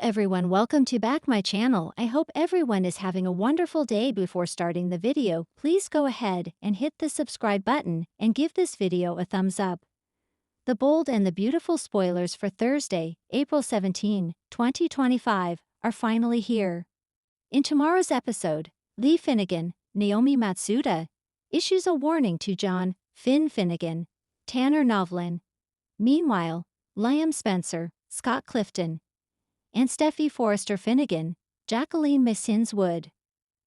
everyone, welcome to back my channel. I hope everyone is having a wonderful day. Before starting the video, please go ahead and hit the subscribe button and give this video a thumbs up. The bold and the beautiful spoilers for Thursday, April 17, 2025, are finally here. In tomorrow's episode, Lee Finnegan, Naomi Matsuda, issues a warning to John, Finn Finnegan, Tanner Novlin. Meanwhile, Liam Spencer, Scott Clifton, and Steffy Forrester Finnegan, Jacqueline Missins Wood,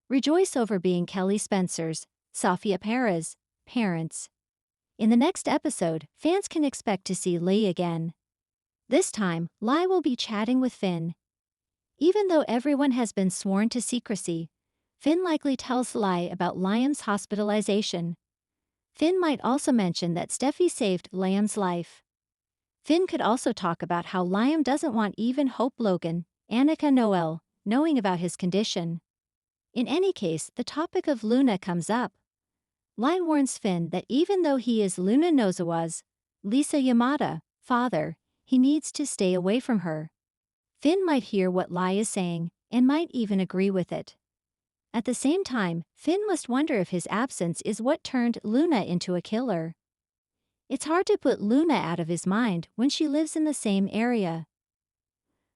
rejoice over being Kelly Spencer's, Sofia Perez, parents. In the next episode, fans can expect to see Lee again. This time, Ly will be chatting with Finn. Even though everyone has been sworn to secrecy, Finn likely tells Ly about Liam's hospitalization. Finn might also mention that Steffy saved Liam's life. Finn could also talk about how Liam doesn't want even Hope Logan, Annika Noel, knowing about his condition. In any case, the topic of Luna comes up. Ly warns Finn that even though he is Luna Nozawa's, Lisa Yamada, father, he needs to stay away from her. Finn might hear what Ly is saying, and might even agree with it. At the same time, Finn must wonder if his absence is what turned Luna into a killer. It's hard to put Luna out of his mind when she lives in the same area.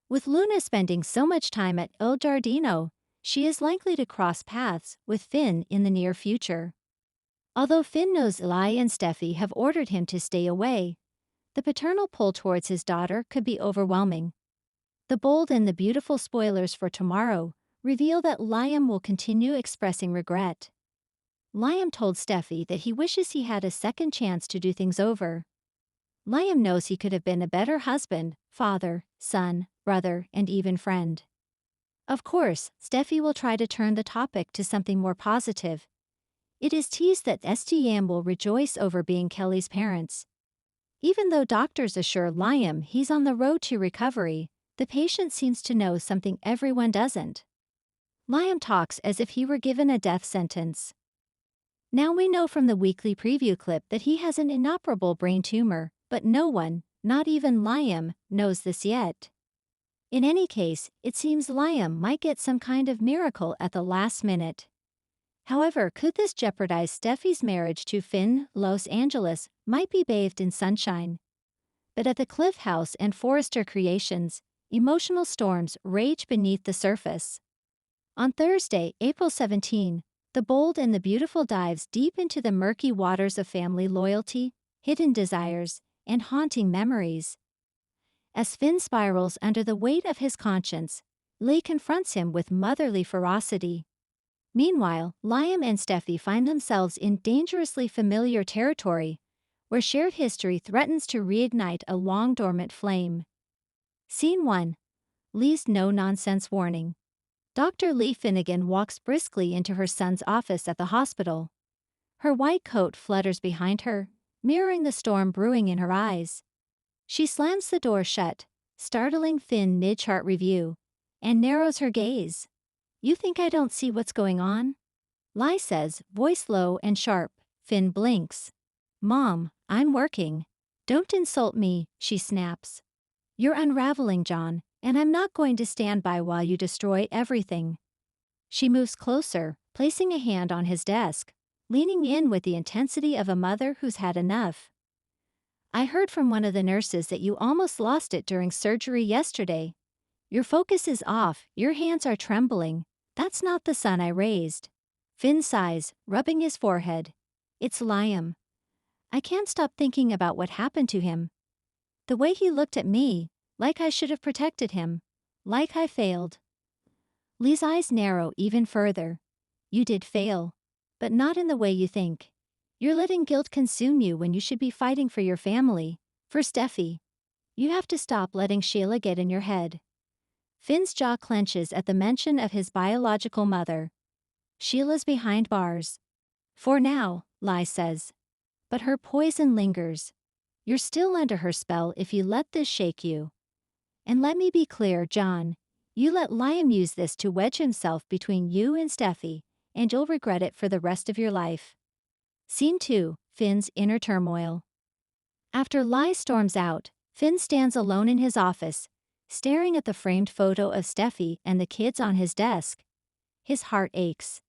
With Luna spending so much time at Il Giardino, she is likely to cross paths with Finn in the near future. Although Finn knows Ly and Steffy have ordered him to stay away, the paternal pull towards his daughter could be overwhelming. The bold and the beautiful spoilers for tomorrow reveal that Liam will continue expressing regret. Liam told Steffy that he wishes he had a second chance to do things over. Liam knows he could have been a better husband, father, son, brother, and even friend. Of course, Steffy will try to turn the topic to something more positive. It is teased that STM will rejoice over being Kelly's parents. Even though doctors assure Liam he's on the road to recovery, the patient seems to know something everyone doesn't. Liam talks as if he were given a death sentence. Now we know from the weekly preview clip that he has an inoperable brain tumor, but no one, not even Liam, knows this yet. In any case, it seems Liam might get some kind of miracle at the last minute. However, could this jeopardize Steffy's marriage to Finn? Los Angeles might be bathed in sunshine. But at the Cliff House and Forrester Creations, emotional storms rage beneath the surface. On Thursday, April 17, the bold and the beautiful dives deep into the murky waters of family loyalty, hidden desires, and haunting memories. As Finn spirals under the weight of his conscience, Lee confronts him with motherly ferocity. Meanwhile, Liam and Steffy find themselves in dangerously familiar territory, where shared history threatens to reignite a long-dormant flame. Scene 1. Lee's no-nonsense warning. Dr. Lee Finnegan walks briskly into her son's office at the hospital. Her white coat flutters behind her, mirroring the storm brewing in her eyes. She slams the door shut, startling Finn mid-chart review, and narrows her gaze. "You think I don't see what's going on?" Ly says, voice low and sharp. Finn blinks. "Mom, I'm working. Don't insult me," she snaps. "You're unraveling, John, and I'm not going to stand by while you destroy everything." She moves closer, placing a hand on his desk, leaning in with the intensity of a mother who's had enough. "I heard from one of the nurses that you almost lost it during surgery yesterday. Your focus is off, your hands are trembling. That's not the son I raised." Finn sighs, rubbing his forehead. "It's Liam. I can't stop thinking about what happened to him. The way he looked at me, like I should have protected him, like I failed." Lee's eyes narrow even further. "You did fail, but not in the way you think. You're letting guilt consume you when you should be fighting for your family, for Steffy. You have to stop letting Sheila get in your head." Finn's jaw clenches at the mention of his biological mother. "Sheila's behind bars. For now," Ly says. "But her poison lingers. You're still under her spell if you let this shake you. And let me be clear, John, you let Liam use this to wedge himself between you and Steffy, and you'll regret it for the rest of your life." Scene 2. Finn's inner turmoil. After Ly storms out, Finn stands alone in his office, Staring at the framed photo of Steffi and the kids on his desk, his heart aches.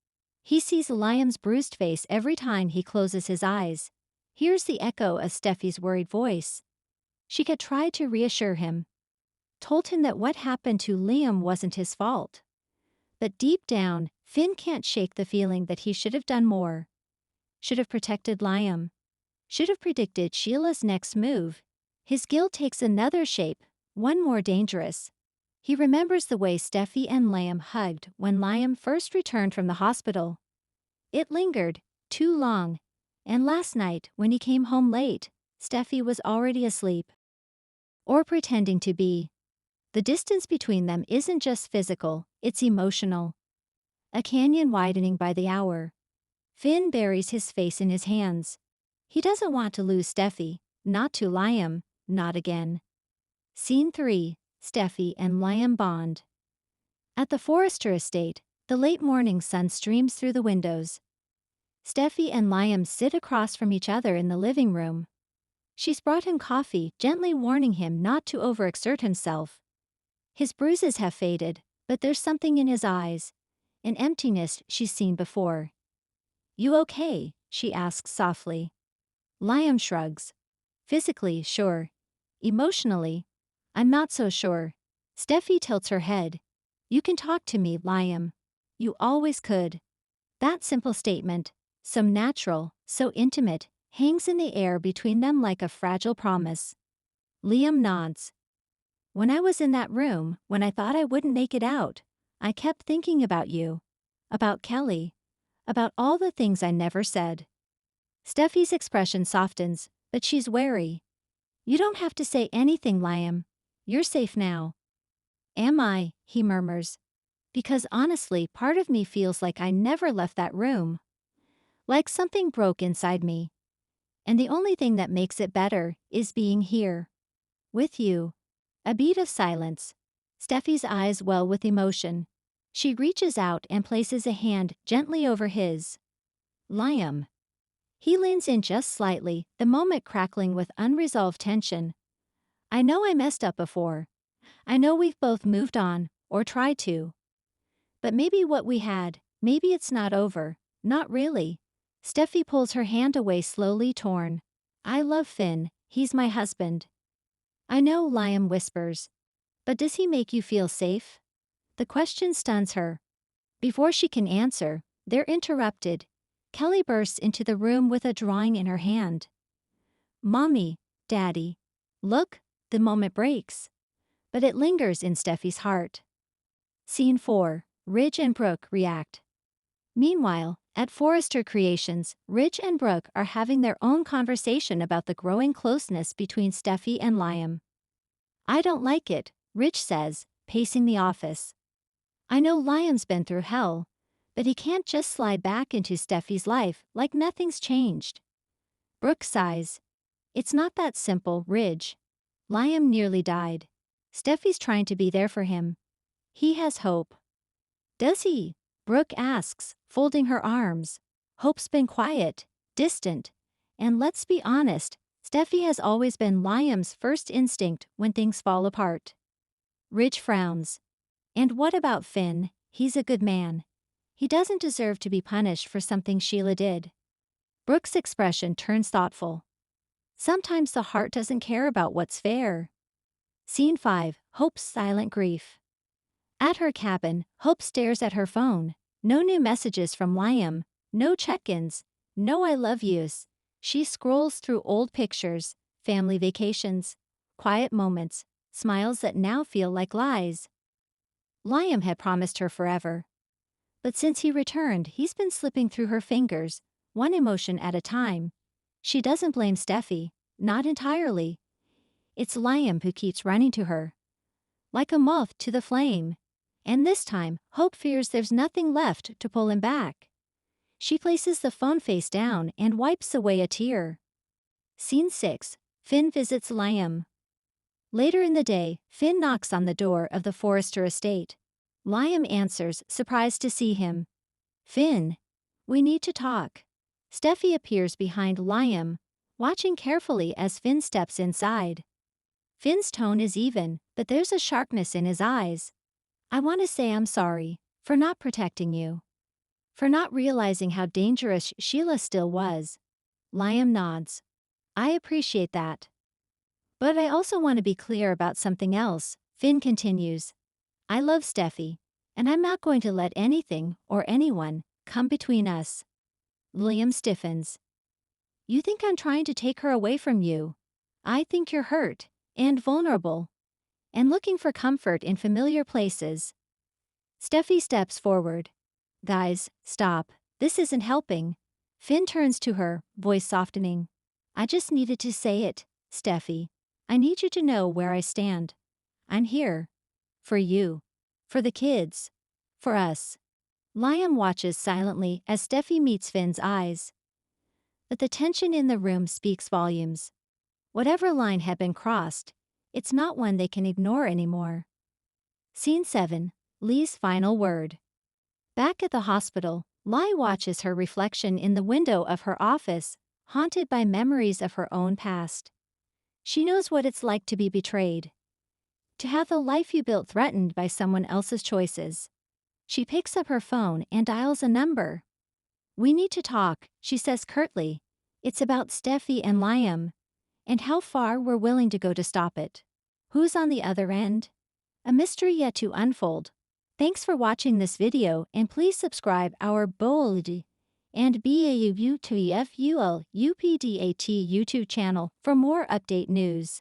He sees Liam's bruised face every time he closes his eyes. Hears the echo of Steffi's worried voice. She had tried to reassure him, told him that what happened to Liam wasn't his fault. But deep down, Finn can't shake the feeling that he should have done more. Should have protected Liam. Should have predicted Sheila's next move. His guilt takes another shape, one more dangerous. He remembers the way Steffi and Liam hugged when Liam first returned from the hospital. It lingered, too long, and last night when he came home late, Steffi was already asleep. Or pretending to be. The distance between them isn't just physical, it's emotional. A canyon widening by the hour. Finn buries his face in his hands. He doesn't want to lose Steffi, not to Liam, not again. Scene 3, Steffi and Liam bond. At the Forrester estate, the late morning sun streams through the windows. Steffi and Liam sit across from each other in the living room. She's brought him coffee, gently warning him not to overexert himself. His bruises have faded, but there's something in his eyes, an emptiness she's seen before. "You okay?" she asks softly. Liam shrugs. Physically, sure. Emotionally, I'm not so sure. Steffi tilts her head. "You can talk to me, Liam. You always could." That simple statement, so natural, so intimate, hangs in the air between them like a fragile promise. Liam nods. "When I was in that room, when I thought I wouldn't make it out, I kept thinking about you. About Kelly. About all the things I never said." Steffi's expression softens, but she's wary. "You don't have to say anything, Liam. You're safe now." "Am I?" he murmurs. "Because honestly, part of me feels like I never left that room. Like something broke inside me. And the only thing that makes it better is being here. With you." A beat of silence. Steffi's eyes well with emotion. She reaches out and places a hand gently over his. "Liam." He leans in just slightly, the moment crackling with unresolved tension. "I know I messed up before. I know we've both moved on, or tried to. But maybe what we had, maybe it's not over, not really." Steffi pulls her hand away slowly, torn. "I love Finn, he's my husband." "I know," Liam whispers. "But does he make you feel safe?" The question stuns her. Before she can answer, they're interrupted. Kelly bursts into the room with a drawing in her hand. "Mommy, Daddy, look," the moment breaks. But it lingers in Steffi's heart. Scene 4, Ridge and Brooke react. Meanwhile, at Forrester Creations, Ridge and Brooke are having their own conversation about the growing closeness between Steffi and Liam. "I don't like it," Ridge says, pacing the office. "I know Liam's been through hell, but he can't just slide back into Steffi's life like nothing's changed." Brooke sighs. "It's not that simple, Ridge. Liam nearly died. Steffi's trying to be there for him. He has hope." "Does he?" Brooke asks, folding her arms. "Hope's been quiet, distant, and let's be honest, Steffi has always been Liam's first instinct when things fall apart." Ridge frowns. "And what about Finn? He's a good man. He doesn't deserve to be punished for something Sheila did." Brooke's expression turns thoughtful. "Sometimes the heart doesn't care about what's fair." Scene 5, Hope's silent grief. At her cabin, Hope stares at her phone. No new messages from Liam, no check-ins, no I love yous. She scrolls through old pictures, family vacations, quiet moments, smiles that now feel like lies. Liam had promised her forever. But since he returned, he's been slipping through her fingers, one emotion at a time. She doesn't blame Steffi, not entirely. It's Liam who keeps running to her. Like a moth to the flame. And this time, Hope fears there's nothing left to pull him back. She places the phone face down and wipes away a tear. Scene 6, Finn visits Liam. Later in the day, Finn knocks on the door of the Forrester estate. Liam answers, surprised to see him. "Finn, we need to talk." Steffi appears behind Liam, watching carefully as Finn steps inside. Finn's tone is even, but there's a sharpness in his eyes. I want to say I'm sorry for not protecting you. For not realizing how dangerous Sheila still was. Liam nods. I appreciate that. But I also want to be clear about something else, Finn continues. I love Steffy, and I'm not going to let anything or anyone come between us. Liam stiffens. You think I'm trying to take her away from you? I think you're hurt and vulnerable and looking for comfort in familiar places. Steffy steps forward. Guys, stop. This isn't helping. Finn turns to her, voice softening. I just needed to say it, Steffy. I need you to know where I stand. I'm here. For you. For the kids. For us. Liam watches silently as Steffy meets Finn's eyes. But the tension in the room speaks volumes. Whatever line had been crossed, it's not one they can ignore anymore. Scene 7. Lee's final word. Back at the hospital, Lee watches her reflection in the window of her office, haunted by memories of her own past. She knows what it's like to be betrayed. To have the life you built threatened by someone else's choices. She picks up her phone and dials a number. We need to talk, she says curtly. It's about Steffy and Liam, and how far we're willing to go to stop it. Who's on the other end? A mystery yet to unfold. Thanks for watching this video and please subscribe our bold and BAUUTFUL UPDAT YouTube channel for more update news.